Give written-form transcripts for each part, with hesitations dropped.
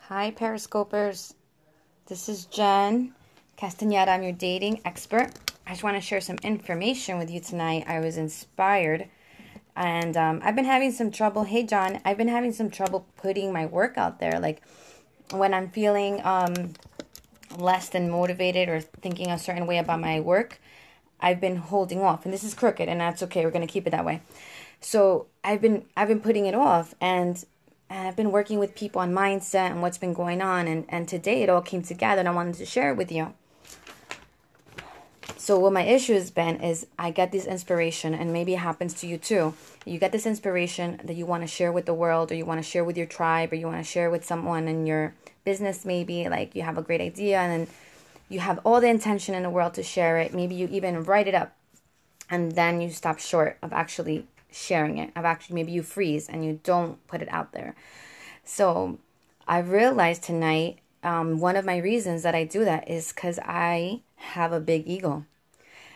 Hi, Periscopers. This is Jen Castañeda. I'm your dating expert. I just want to share some information with you tonight. I was inspired, and I've been having some trouble. Hey, John, I've been having some trouble putting my work out there. Like when I'm feeling less than motivated or thinking a certain way about my work, I've been holding off, and this is crooked, and that's okay. We're gonna keep it that way. So I've been putting it off, and I've been working with people on mindset and what's been going on, and today it all came together, and I wanted to share it with you. So what my issue has been is I get this inspiration, and maybe it happens to you too. You get this inspiration that you want to share with the world, or you want to share with your tribe, or you want to share with someone in your business, maybe. Like you have a great idea, and then you have all the intention in the world to share it. Maybe you even write it up, and then you stop short of actually sharing it. Maybe you freeze and you don't put it out there. So I realized tonight, one of my reasons that I do that is because I have a big ego.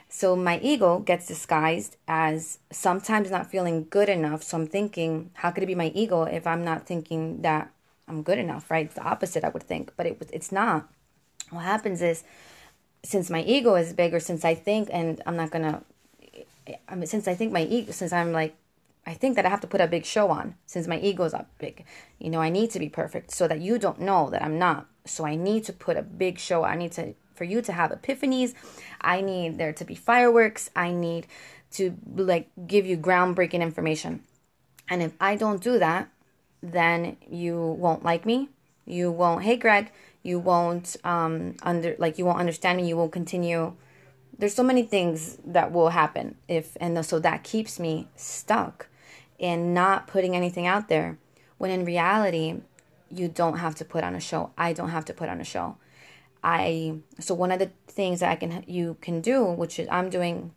So my ego gets disguised as sometimes not feeling good enough. So I'm thinking, how could it be my ego if I'm not thinking that I'm good enough, right? It's the opposite, I would think, but it's not. What happens is, since my ego is big, or since I think, and I'm not gonna, since I think my ego, since I'm like, I think that I have to put a big show on, since my ego's up big. I need to be perfect so that you don't know that I'm not. So I need to put a big show. For you to have epiphanies. I need there to be fireworks. I need to give you groundbreaking information. And if I don't do that, then you won't like me. You won't, hey Greg, you won't you won't understand me. You won't continue. There's so many things that will happen so that keeps me stuck in not putting anything out there, when in reality you don't have to put on a show. I don't have to put on a show. So one of the things that you can do, which is I'm doing,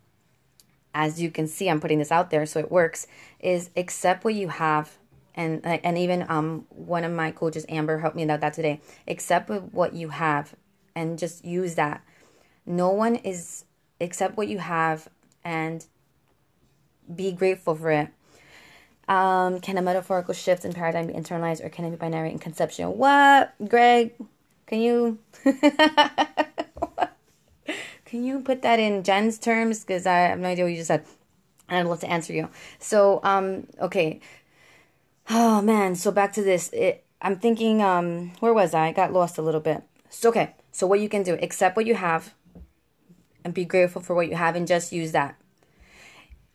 as you can see, I'm putting this out there so it works, is accept what you have. And even one of my coaches, Amber, helped me with that today. Accept what you have and just use that. Accept what you have and be grateful for it. Can a metaphorical shift in paradigm be internalized, or can it be binary in conception? What, Greg? Can you can you put that in Jen's terms? Because I have no idea what you just said. And I'd love to answer you. So, okay. Oh, man. So back to this. I'm thinking, where was I? I got lost a little bit. So, okay. So what you can do, accept what you have and be grateful for what you have, and just use that.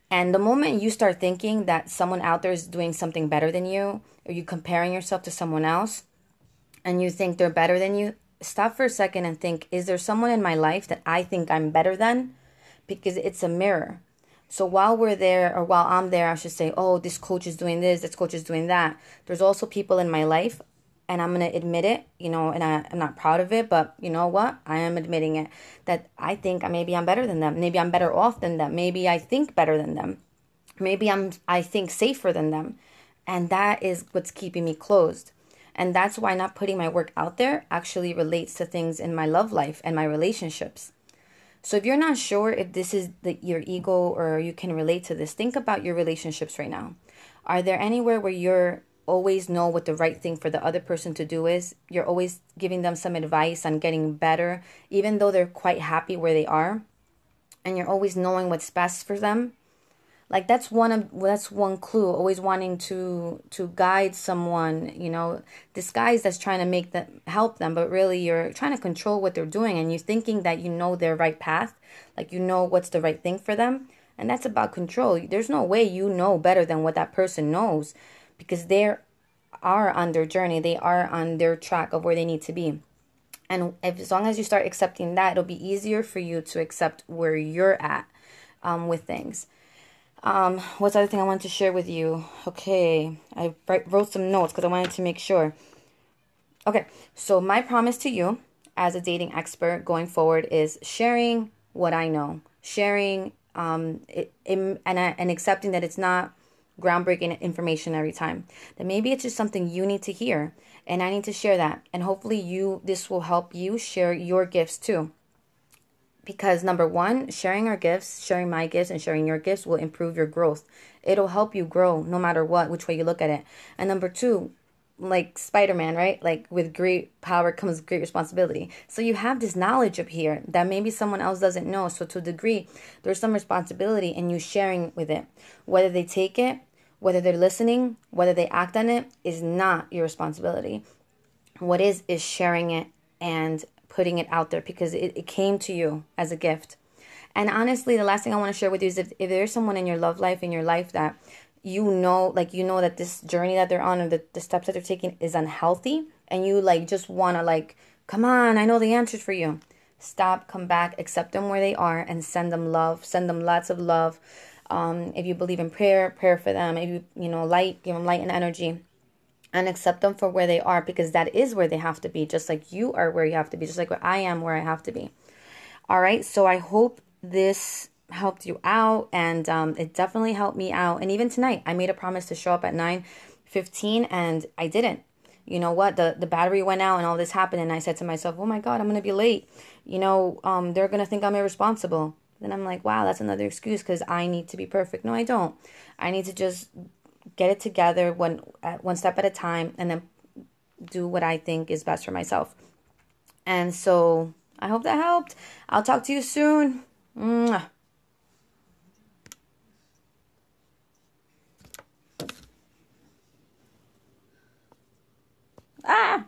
And the moment you start thinking that someone out there is doing something better than you, or you comparing yourself to someone else, and you think they're better than you, stop for a second and think, is there someone in my life that I think I'm better than? Because it's a mirror. So while I'm there, I should say, oh, this coach is doing this coach is doing that. There's also people in my life, and I'm going to admit it, and I'm not proud of it, but you know what? I am admitting it, that I think maybe I'm better than them. Maybe I'm better off than them. Maybe I think better than them. Maybe I think safer than them. And that is what's keeping me closed. And that's why not putting my work out there actually relates to things in my love life and my relationships. So if you're not sure if this is your ego, or you can relate to this, think about your relationships right now. Are there anywhere where you're always know what the right thing for the other person to do is? You're always giving them some advice on getting better, even though they're quite happy where they are, and you're always knowing what's best for them. Like that's one clue. Always wanting to guide someone, this guy's that's trying to help them, but really you're trying to control what they're doing, and you're thinking that you know their right path, like you know what's the right thing for them, and that's about control. There's no way you know better than what that person knows, because they are on their journey, they are on their track of where they need to be. And as long as you start accepting that, it'll be easier for you to accept where you're at with things. What's the other thing I wanted to share with you? Okay, I wrote some notes because I wanted to make sure. Okay, so my promise to you as a dating expert going forward is sharing what I know, sharing and accepting that it's not groundbreaking information every time. That maybe it's just something you need to hear, and I need to share that, and hopefully this will help you share your gifts too. Because number one, sharing my gifts and sharing your gifts will improve your growth. It'll help you grow no matter which way you look at it. And number two, like Spider-Man, right? Like with great power comes great responsibility. So you have this knowledge up here that maybe someone else doesn't know. So to a degree, there's some responsibility in you sharing with it. Whether they take it, whether they're listening, whether they act on it is not your responsibility. What is sharing it and putting it out there because it came to you as a gift. And honestly, the last thing I want to share with you is if there's someone in your love life, in your life that like you know that this journey that they're on or the steps that they're taking is unhealthy, and you like just want to like, come on, I know the answers for you. Stop, come back, accept them where they are, and send them love. Send them lots of love. If you believe in prayer, prayer for them. If you know, light, give them light and energy, and accept them for where they are, because that is where they have to be, just like you are where you have to be, just like where I am where I have to be. All right, so I hope this helped you out, and it definitely helped me out. And even tonight, I made a promise to show up at 9:15, and I didn't. You know what? The battery went out, and all this happened, and I said to myself, "Oh my God, I'm gonna be late. They're gonna think I'm irresponsible." Then I'm like, "Wow, that's another excuse because I need to be perfect." No, I don't. I need to just get it together one step at a time, and then do what I think is best for myself. And so I hope that helped. I'll talk to you soon. Mwah. Ah!